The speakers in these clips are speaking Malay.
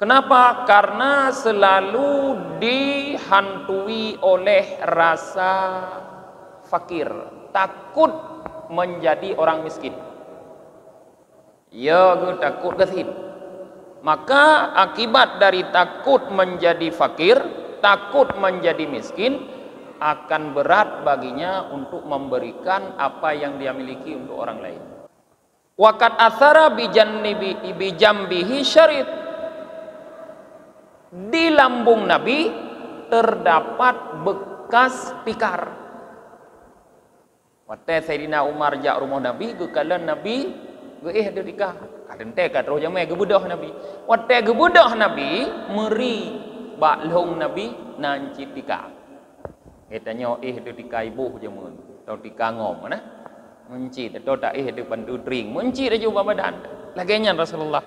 Kenapa? Karena selalu dihantui oleh rasa fakir, takut menjadi orang miskin. Ya, takut gathib. Maka akibat dari takut menjadi fakir, takut menjadi miskin, akan berat baginya untuk memberikan apa yang dia miliki untuk orang lain. Waqad athara bijambihi syarit. Di lambung Nabi terdapat bekas pikar. Waktu Sayyidina Umar jak rumah Nabi, kekalan Nabi ada dikah. Kadente kat roh jamai gebudah Nabi. Waktu gebudah Nabi meri baklong Nabi nanci tika. Katanya ada tika ibu jamun atau tika ngom nah. Menci atau tak ada bantu drink. Menci dah juga badan. Laginya Rasulullah.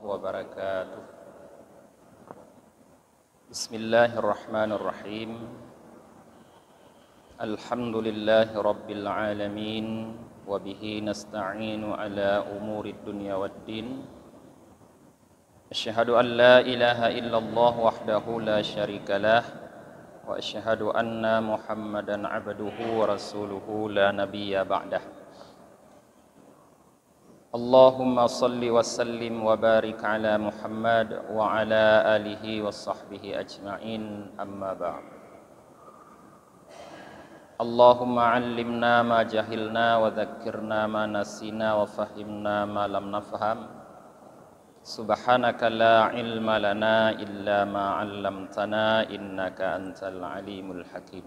Wabarakatuh. Bismillahirrahmanirrahim. Alhamdulillahi rabbil alamin wa bihi nasta'inu ala umurid dunya waddin. Asyhadu an la ilaha illallah wahdahu la syarikalah wa asyhadu anna Muhammadan abduhu wa rasuluhu la nabiyya ba'dah. Allahumma salli wa sallim wa barik ala Muhammad wa ala alihi wa sahbihi ajma'in, amma ba'd. Allahumma allimna ma jahilna wa dhakkirna ma nasina wa fahimna ma lam nafham. Subhanaka la ilma lana illa ma 'allamtana innaka antal alimul hakim.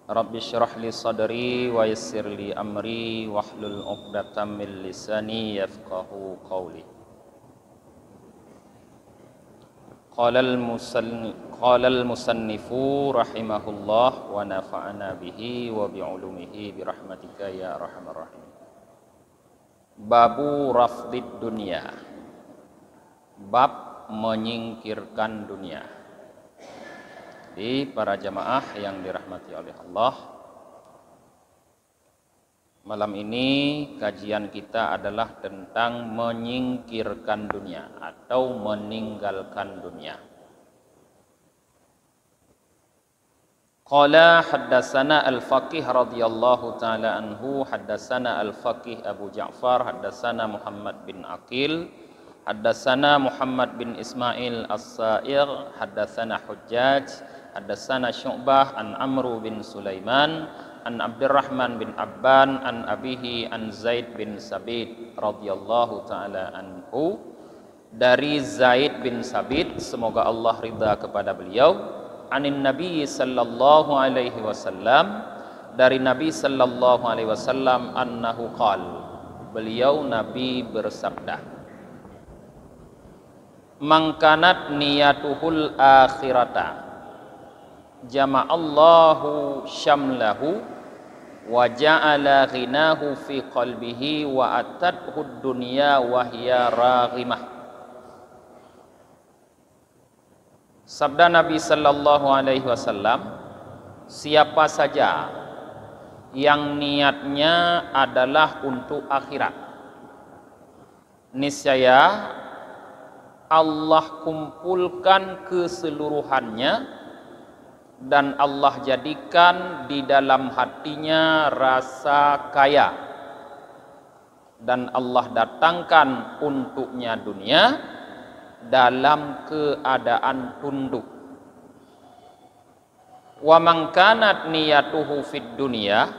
Rabbi syrah li sadri wa yassir li amri wahlul 'uqdatam min lisani yafqahu qawli. Qala al-musannifu rahimahullah wa nafa'ana bihi wa bi'ulumihi birahmatika ya arhamar rahim. Babu rafdid dunya. Bab menyingkirkan dunia. Jadi para jamaah yang dirahmati oleh Allah, malam ini kajian kita adalah tentang menyingkirkan dunia atau meninggalkan dunia. Qala haddatsana al-faqih radhiyallahu taala anhu, haddatsana al-faqih Abu Ja'far, haddatsana Muhammad bin Aqil, haddatsana Muhammad bin Ismail as-Sa'ir, haddatsana Hujjaj, haddatsana Syu'bah an Amru bin Sulaiman an Abdurrahman bin Abban an abihi an Zaid bin Sabit radhiyallahu taala anhu, dari Zaid bin Sabit, semoga Allah ridha kepada beliau, anin Nabi sallallahu alaihi wasallam, dari Nabi sallallahu alaihi wasallam, annahu qal, beliau Nabi bersabda, mangkanat niyatuhul akhirata jama'allahu syamlahu wa ja'ala ghinahu fi qalbihi wa atathu dunya wa hiya raghimah. Sabda Nabi sallallahu alaihi wasallam, siapa saja yang niatnya adalah untuk akhirat, niscaya Allah kumpulkan keseluruhannya dan Allah jadikan di dalam hatinya rasa kaya, dan Allah datangkan untuknya dunia dalam keadaan tunduk. Wa man kanat niyatuhu fid dunya,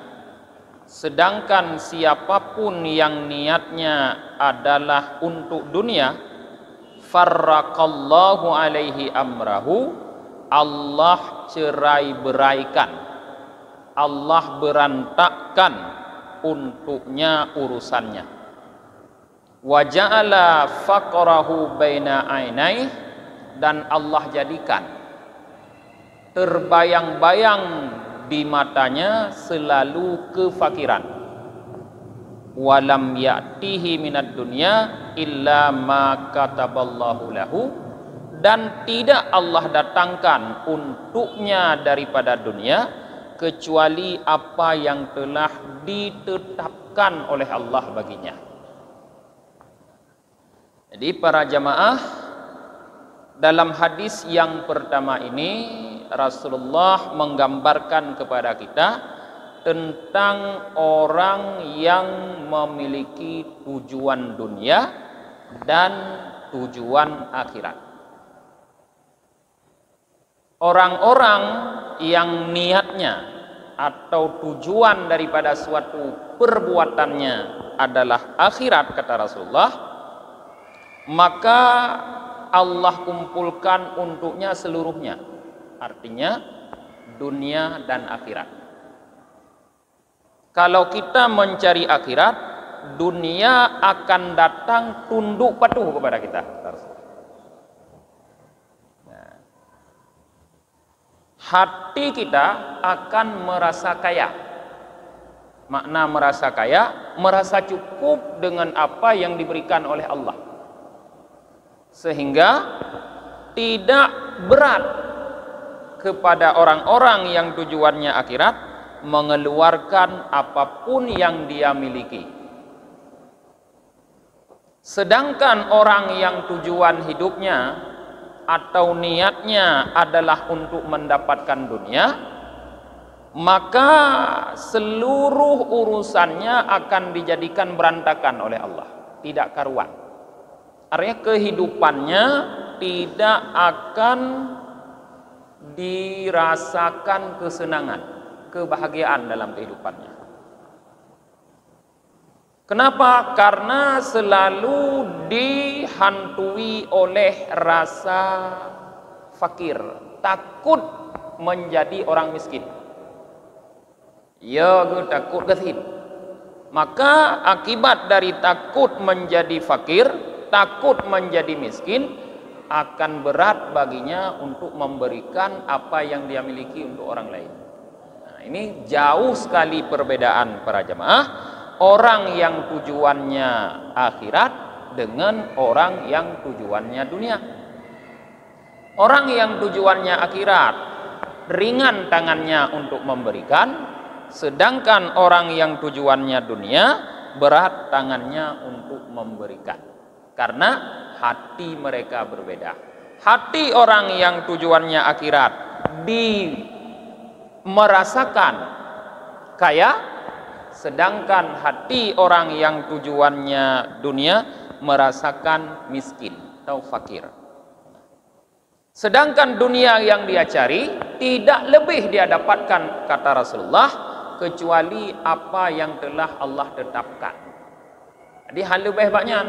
sedangkan siapapun yang niatnya adalah untuk dunia, farraqallahu alaihi amrahu, Allah cerai beraikan, Allah berantakkan untuknya urusannya. Wa ja'ala faqrahu baina ainai, dan Allah jadikan terbayang-bayang di matanya selalu kefakiran. Walam ya'tihi minad dunya illa ma kataballahu lahu, dan tidak Allah datangkan untuknya daripada dunia kecuali apa yang telah ditetapkan oleh Allah baginya. Jadi para jamaah, dalam hadis yang pertama ini Rasulullah menggambarkan kepada kita tentang orang yang memiliki tujuan dunia dan tujuan akhirat. Orang-orang yang niatnya atau tujuan daripada suatu perbuatannya adalah akhirat, kata Rasulullah, maka Allah kumpulkan untuknya seluruhnya, artinya dunia dan akhirat. Kalau kita mencari akhirat, dunia akan datang tunduk patuh kepada kita. Hati kita akan merasa kaya. Makna merasa kaya, merasa cukup dengan apa yang diberikan oleh Allah, sehingga tidak berat kepada orang-orang yang tujuannya akhirat mengeluarkan apapun yang dia miliki. Sedangkan orang yang tujuan hidupnya atau niatnya adalah untuk mendapatkan dunia, maka seluruh urusannya akan dijadikan berantakan oleh Allah, tidak karuan. Artinya kehidupannya tidak akan dirasakan kesenangan, kebahagiaan dalam kehidupannya. Kenapa? Karena selalu dihantui oleh rasa fakir, takut menjadi orang miskin. Ya, takut gathit. Maka akibat dari takut menjadi fakir, takut menjadi miskin, akan berat baginya untuk memberikan apa yang dia miliki untuk orang lain. Nah, ini jauh sekali perbedaan para jemaah. Orang yang tujuannya akhirat dengan orang yang tujuannya dunia. Orang yang tujuannya akhirat ringan tangannya untuk memberikan, sedangkan orang yang tujuannya dunia berat tangannya untuk memberikan. Karena hati mereka berbeda. Hati orang yang tujuannya akhirat merasakan kaya, sedangkan hati orang yang tujuannya dunia merasakan miskin atau fakir. Sedangkan dunia yang dia cari tidak lebih dia dapatkan, kata Rasulullah, kecuali apa yang telah Allah tetapkan. Jadi hal lebih banyak.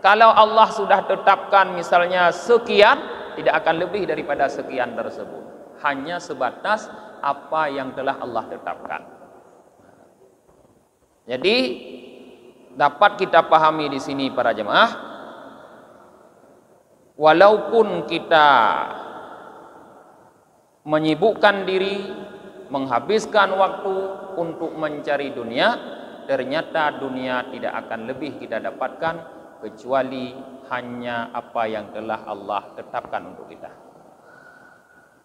Kalau Allah sudah tetapkan misalnya sekian, tidak akan lebih daripada sekian tersebut. Hanya sebatas apa yang telah Allah tetapkan. Jadi dapat kita pahami di sini para jemaah, walaupun kita menyibukkan diri, menghabiskan waktu untuk mencari dunia, ternyata dunia tidak akan lebih kita dapatkan kecuali hanya apa yang telah Allah tetapkan untuk kita.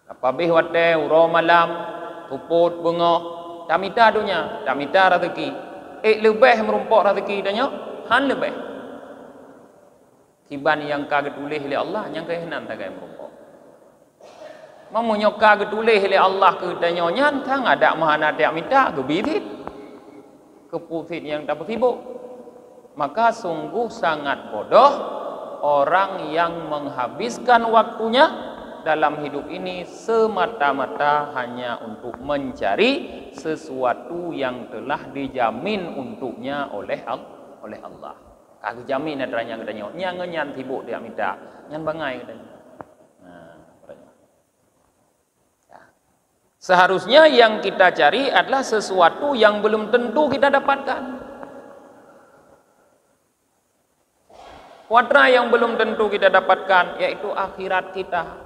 Apabih wate uro malam, puput bunga, tamita dunia, tamita rezeki. Lebih merumpok rezeki danya, han lebih. Kiban yang kaget tulih oleh Allah, yang kehenan tak kaya merumpok. Mamunyo kaget tulih oleh Allah ke danya nyan, tang ada mahana tak minta gebitit. Keputit yang tak bersibuk. Maka sungguh sangat bodoh orang yang menghabiskan waktunya dalam hidup ini semata-mata hanya untuk mencari sesuatu yang telah dijamin untuknya oleh Allah. Kagak jamin adanya katanya. Nyan sibuk dia minta, nyan bangai katanya. Seharusnya yang kita cari adalah sesuatu yang belum tentu kita dapatkan. Watra yang belum tentu kita dapatkan yaitu akhirat kita.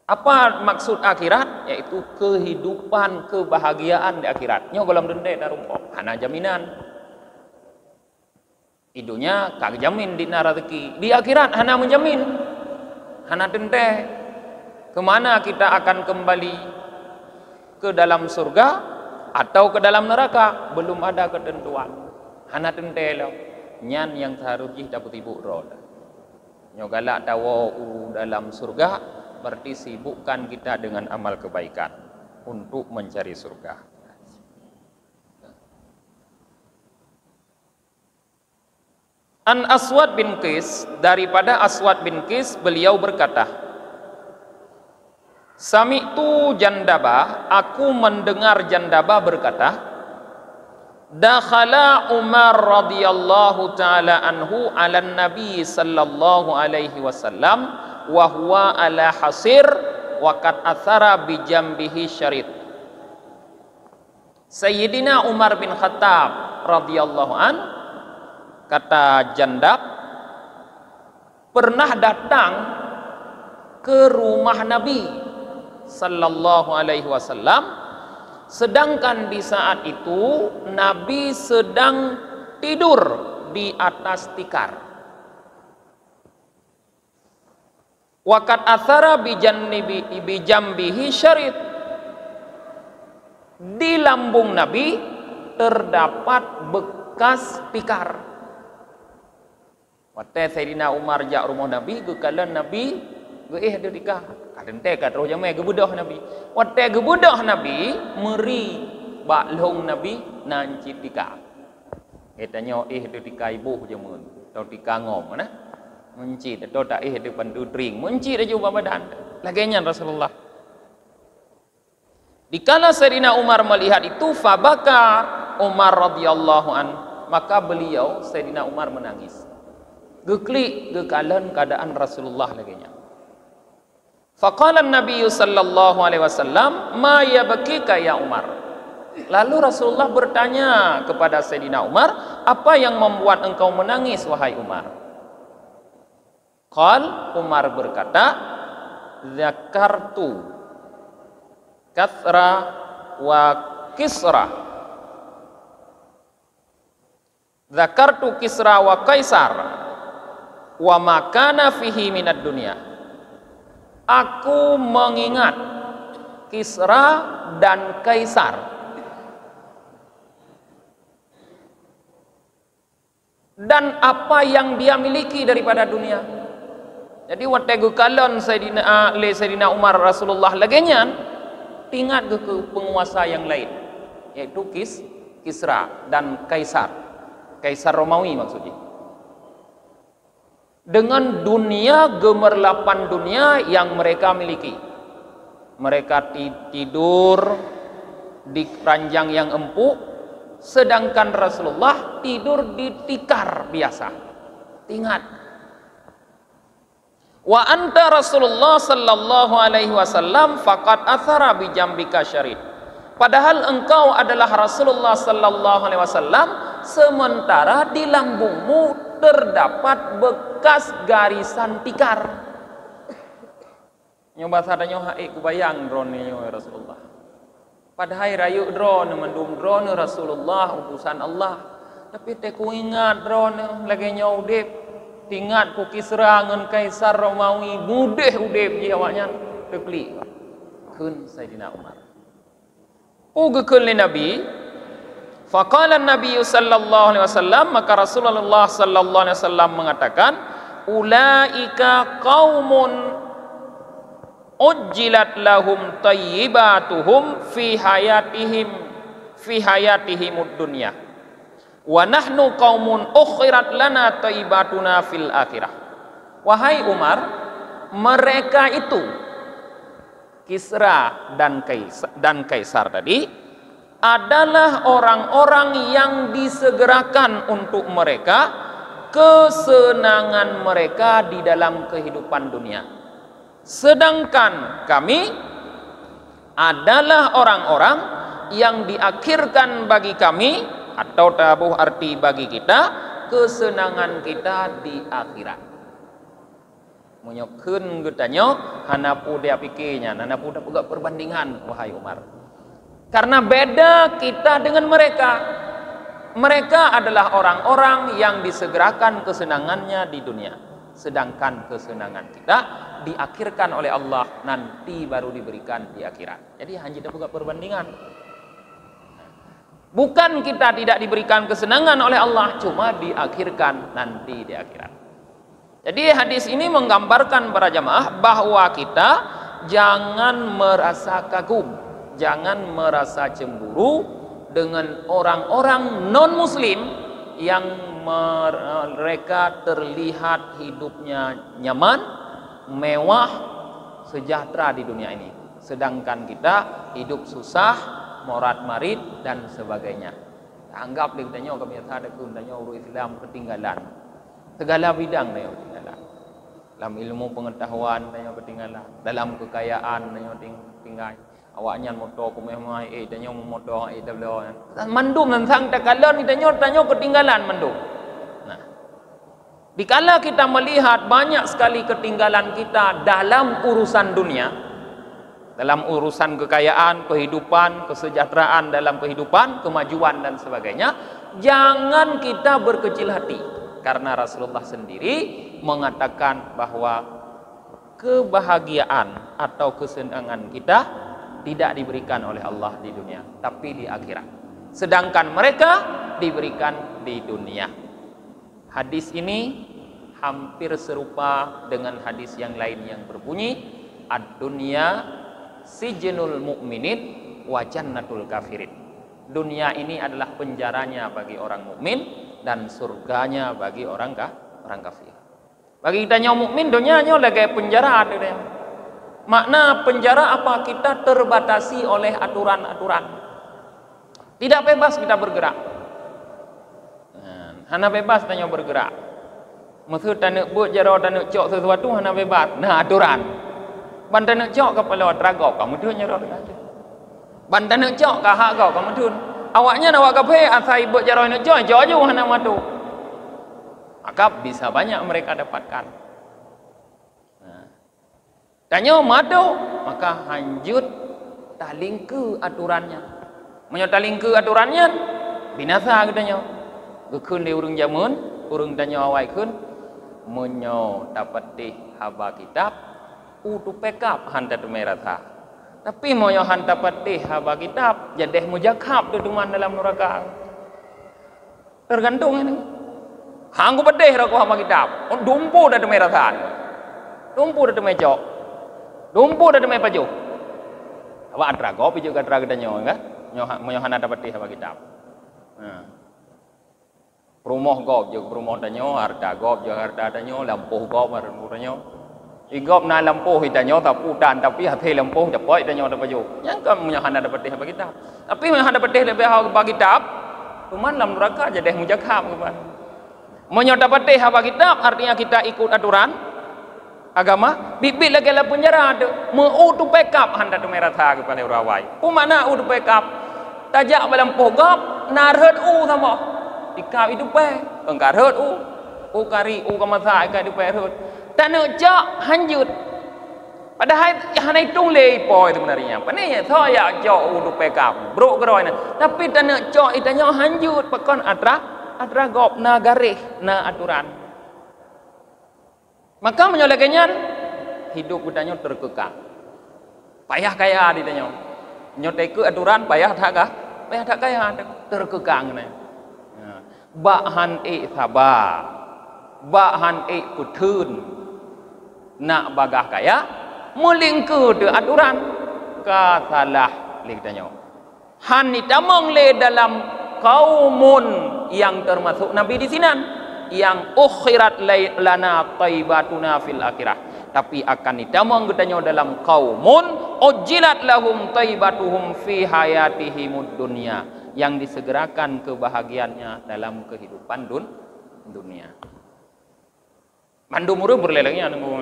Apa maksud akhirat? Yaitu kehidupan, kebahagiaan di akhirat. Nyo golong dende darumpok, hana jaminan. Idunya kagak jamin di rezeki. Di akhirat hana menjamin. Hana tenteh. Kemana kita akan kembali? Ke dalam surga atau ke dalam neraka? Belum ada ketentuan. Hana tenteh lo. Nyan yang seharusnya dapat ibu roh. Nyogalak tawo dalam surga, berarti sibukkan kita dengan amal kebaikan untuk mencari surga. An Aswad bin Qis, daripada Aswad bin Qis, beliau berkata, Sami'tu Jandaba, aku mendengar Jandaba berkata, Dakhala Umar radhiyallahu ta'ala anhu ala Nabi sallallahu alaihi wasallam wa huwa ala hasir wa qad athara bi jambihi syarid. Sayyidina Umar bin Khattab radhiyallahu an, kata Jandab, pernah datang ke rumah Nabi sallallahu alaihi wasallam, sedangkan di saat itu Nabi sedang tidur di atas tikar. Waqad athara bi jambihi syarid. Di lambung Nabi terdapat bekas tikar. Waktu Sayyidina Umar jak rumah Nabi, gekalan Nabi, ada tikar. Kadang kat roh jamai gebudah Nabi. Waktu gebudah Nabi, meri baklong Nabi nanci tikar. Katanya ada tikar ibu jamun, atau tikar ngom mana? Menci, atau tak ada pandu drink, menci dah jumpa badan. Laganya Rasulullah. Dikala Sayyidina Umar melihat itu, fabaka Umar radhiyallahu an, maka beliau Sayyidina Umar menangis. Geklik gekalan keadaan Rasulullah laganya. Faqala Nabi sallallahu alaihi wasallam, ma yabkika ya Umar. Lalu Rasulullah bertanya kepada Sayyidina Umar, apa yang membuat engkau menangis wahai Umar? Qal, Umar berkata, zakartu kathra wa kisra. Zakartu kisra wa kaisar wa makana fihi minad dunya. Aku mengingat Kisra dan Kaisar dan apa yang dia miliki daripada dunia. Jadi waktu kalon Sayyidina Umar Rasulullah lagenya ingat ke penguasa yang lain, yaitu Kisra dan Kaisar. Kaisar Romawi maksudnya. Dengan dunia gemerlapan dunia yang mereka miliki. Mereka tidur di ranjang yang empuk, sedangkan Rasulullah tidur di tikar biasa. Ingat. Wa anta Rasulullah sallallahu alaihi wasallam faqad athara bi jambika syarid. Padahal engkau adalah Rasulullah sallallahu alaihi wasallam, sementara di lambungmu terdapat bekas garisan tikar. Nyoba sadanya haik kubayang drone ya Rasulullah. Padahal rayu drone mendum drone Rasulullah utusan Allah. Tapi te ku ingat drone lagi nyaudep, tingat ku Kisra ngan Kaisar Romawi mudeh udep je awaknya tekli. Kun Sayyidina Umar. Ugekeun li Nabi. Faqala Nabi sallallahu alaihi wasallam, maka Rasulullah sallallahu alaihi wasallam mengatakan, ulaika qaumun ujjilat lahum tayyibatuhum fi hayatihimud dunya wa nahnu qaumun ukhirat lana tayyibatuna fil akhirah. Wahai Umar, mereka itu Kisra dan Kaisar tadi adalah orang-orang yang disegerakan untuk mereka kesenangan mereka di dalam kehidupan dunia. Sedangkan kami adalah orang-orang yang diakhirkan bagi kami, atau tabuh arti bagi kita, kesenangan kita di akhirat. Menyokun getanya, hanapu dia pikirnya, hanapu dah pegang perbandingan, wahai Umar. Karena beda kita dengan mereka. Mereka adalah orang-orang yang disegerakan kesenangannya di dunia, sedangkan kesenangan kita diakhirkan oleh Allah, nanti baru diberikan di akhirat. Jadi hanya kita buka perbandingan. Bukan kita tidak diberikan kesenangan oleh Allah, cuma diakhirkan nanti di akhirat. Jadi hadis ini menggambarkan para jamaah bahwa kita jangan merasa kagum, jangan merasa cemburu dengan orang-orang non-muslim yang mereka terlihat hidupnya nyaman, mewah, sejahtera di dunia ini, sedangkan kita hidup susah, morat-marit dan sebagainya. Anggap dia tanya kami ada tanya urus Islam ketinggalan. Segala bidang dia ketinggalan. Dalam ilmu pengetahuan dia ketinggalan, dalam kekayaan dia tinggal. Awaknya motor kumai tanya motor tablo. Mandum tentang takalan tanya ketinggalan mandum. Nah, dikala kita melihat banyak sekali ketinggalan kita dalam urusan dunia, dalam urusan kekayaan, kehidupan, kesejahteraan dalam kehidupan, kemajuan dan sebagainya, jangan kita berkecil hati, karena Rasulullah sendiri mengatakan bahwa kebahagiaan atau kesenangan kita tidak diberikan oleh Allah di dunia, tapi di akhirat. Sedangkan mereka diberikan di dunia. Hadis ini hampir serupa dengan hadis yang lain yang berbunyi, ad-dunya sijnul mu'minin wa jannatul kafirin. Dunia ini adalah penjaranya bagi orang mukmin dan surganya bagi orang kafir. Bagi kita yang mukmin, dunianya lagi penjara ada. Makna penjara apa? Kita terbatasi oleh aturan-aturan. Tidak bebas kita bergerak. Hana bebas tanya bergerak. Maksud tak buat jara tak nak cok sesuatu hana bebas. Nah aturan. Bantan nak cok kepala tragop kamu tu nyerah aja. Bantan nak cok kah hak kau kamu tu. Awaknya nak kape asai buat jara nak cok je hana matu. Maka bisa banyak mereka dapatkan. Tanya madu, maka hanjut taling ke aturannya. Menyo taling ke aturannya, binasa katanya. Gekun di urung jamun, urung tanya awai kun, menyo dapat di haba kitab, utu pekap hanta tu merasa. Tapi menyo hanta pati haba kitab, jadeh mujakab duduman dalam neraka. Tergantung ini. Hanggu pedih raku haba kitab, dumpu dah tu merasa. Dumpu dah tu mejok. Dumpu dah demai paju. Awak antara kau piju katra kita nyo kan? Nyohana dapat di haba kitab. Perumoh kau juga perumoh danyo, harta kau juga harta danyo, lampuh kau baru danyo. Igop na lampuh danyo tapi dan tapi hati lampuh dapat danyo dapat paju. Yang kau nyohana dapat di haba kitab. Tapi nyohana dapat di haba kitab, cuman dalam neraka jadi mujakham kan. Menyo dapat di haba kitab artinya kita ikut aturan agama, bibit lagi lah penjara tu, mau tu backup handa tu merata kepada orang. Pemana tu backup? Tajak dalam pogap, narhut sama. Dikau itu pe, engkar hut kari kamasa engkar itu pe hut. Tak nak jak hanjut. Padahal hana hitung lei po itu benarnya. Panenya saya jak tu backup, bro keroy na. Tapi tak nak jak itanya hanjut, pakon atra gop na garih na aturan. Maka menyoleknya hidup budanya terkekang. Payah kaya ditanya. Nyotek ke aturan payah tak kah? Payah tak kaya terkekang ni. Bahan sabar. Bahan putun. Nak bagah kaya melingku de aturan ka salah ditanya. Han nitamong le dalam kaumun yang termasuk Nabi di sini. Yang ukhirat lana taibatuna fil akhirah, tapi akan ditamong katanya dalam kaumun ujilat lahum taibatuhum fi hayatihimud dunya, yang disegerakan kebahagiaannya dalam kehidupan dunia. Mandu muru berlelengnya nunggu.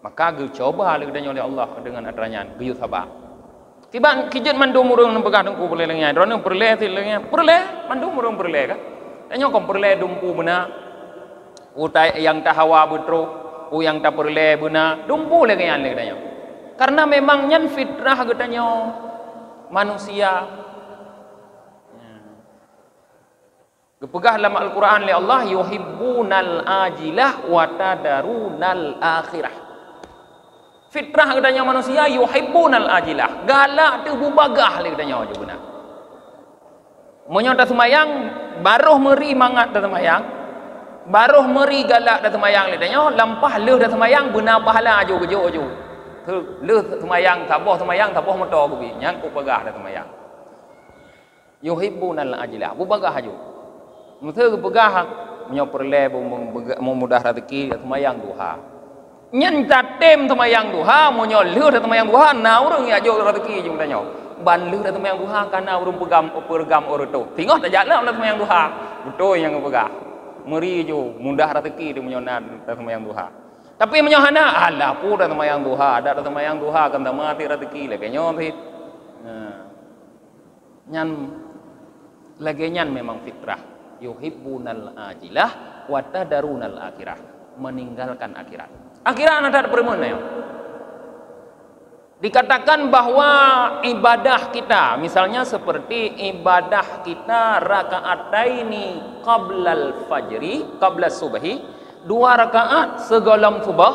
Maka gue coba katanya oleh Allah dengan aturannya, gue sabar. Tiba kijat mandu muru nempegah nunggu berlelengnya, drone berleh tilengnya, berleh mandu muru berleh kan? Tanya kau perle dumpu benar, utai yang tak hawa betro, yang tak perle benar, dumpu lagi yang lagi tanya. Karena memang nyan fitrah katanya manusia. Gepegah dalam Al-Quran li Allah yuhibbunal ajilah wa tadarunal akhirah. Fitrah katanya manusia yuhibbunal ajilah. Galak tu bubagah li katanya je benar. Monyo dah semayang baruh meri mangat dah semayang. Baruh meri galak dah semayang li katanya lampah leuh dah semayang benar pahala aju gejo. Leuh semayang taboh motor kubi nyang ku pegah dah semayang. Yuhibbunal ajilah bubagah aju. Masa pegah menyo perle memudah rezeki semayang duha. Nyen tatem semayang duha menyo leuh semayang duha na urang ya jo rezeki jung tanyo. Ban leuh semayang duha kana urang pergam orto. Tinggal tak jalan semayang duha. Betul yang pegah. Meri jo mudah rezeki di menyo na semayang duha. Tapi menyo hana alah pu dah semayang duha, ada semayang duha kan tak mati rezeki le kenyo hit. Nyan lagi nyan memang fitrah. Yuhibbunal ajilah wa tadarunal akhirah, meninggalkan akhirat. Akhirat ada perempuan ya. Dikatakan bahwa ibadah kita misalnya seperti ibadah kita rakaataini qablal fajri, qabla subhi, 2 rakaat sebelum subuh,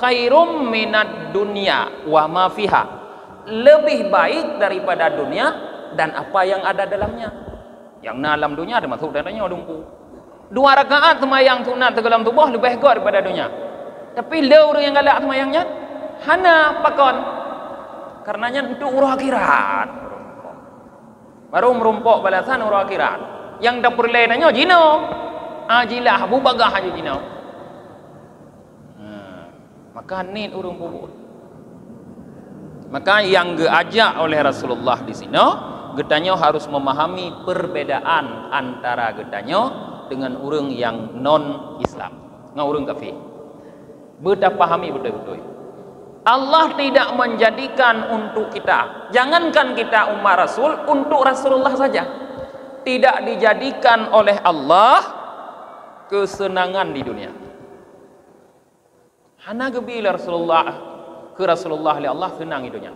khairum minad dunya wa ma fiha, lebih baik daripada dunia dan apa yang ada dalamnya. Yang dalam dunia ada masuk dalamnya dumpu. 2 rakaat semayang sunat sebelum subuh lebih baik daripada dunia. Tapi le orang yang galak semayangnya hana pakon. Karenanya itu urus akhirat. Baru merumpok balasan urus akhirat. Yang dak perlenanya jino. Ajilah bubagah aja jino. Maka nit urung bubut. Maka yang diajak oleh Rasulullah di sini getanyo harus memahami perbedaan antara getanyo dengan orang yang non Islam, dengan orang kafir. Betul pahami betul-betul. Allah tidak menjadikan untuk kita, jangankan kita umat Rasul, untuk Rasulullah saja. Tidak dijadikan oleh Allah kesenangan di dunia. Hana gebila Rasulullah li Allah senang di dunia.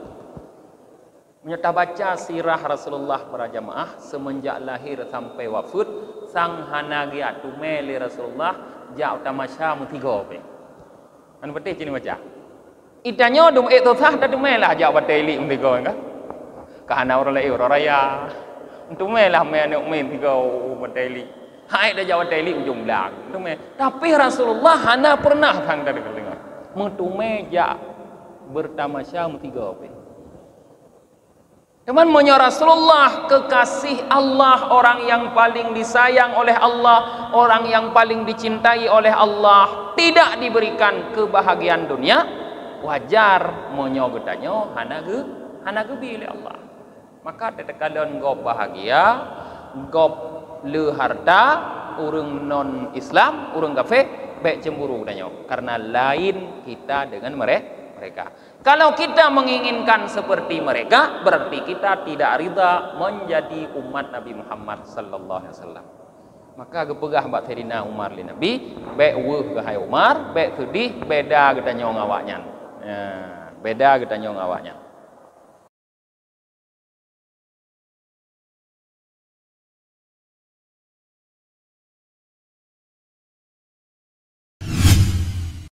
Menyata baca sirah Rasulullah para jamaah semenjak lahir sampai wafat sang hanagia tumeli Rasulullah jak tamasya mutigo pe. An betul cini baca. Itanyo dum itu sah dah tumelah jak bateli mutigo kan. Kahana orang lai orang raya. Tumelah me nek men tigo bateli. Hai dah jak bateli ujung belak. Tume. Tapi Rasulullah hana pernah sang dari kelinga. Mutume jak bertamasya mutigo pe. Teman menyo Rasulullah kekasih Allah, orang yang paling disayang oleh Allah, orang yang paling dicintai oleh Allah, tidak diberikan kebahagiaan dunia, wajar menyo getanyo hana gebi oleh Allah. Maka tetekalon gop bahagia, gop le harta, urang non Islam, urang kafir, baik cemburu getanyo karena lain kita dengan mereka. Kalau kita menginginkan seperti mereka, berarti kita tidak rida menjadi umat Nabi Muhammad sallallahu alaihi wasallam. Maka gepegah bak Sayyidina Umar li Nabi, baik weuh ke hai Umar, baik sedih beda kita nyong awaknya. Beda kita nyong awaknya.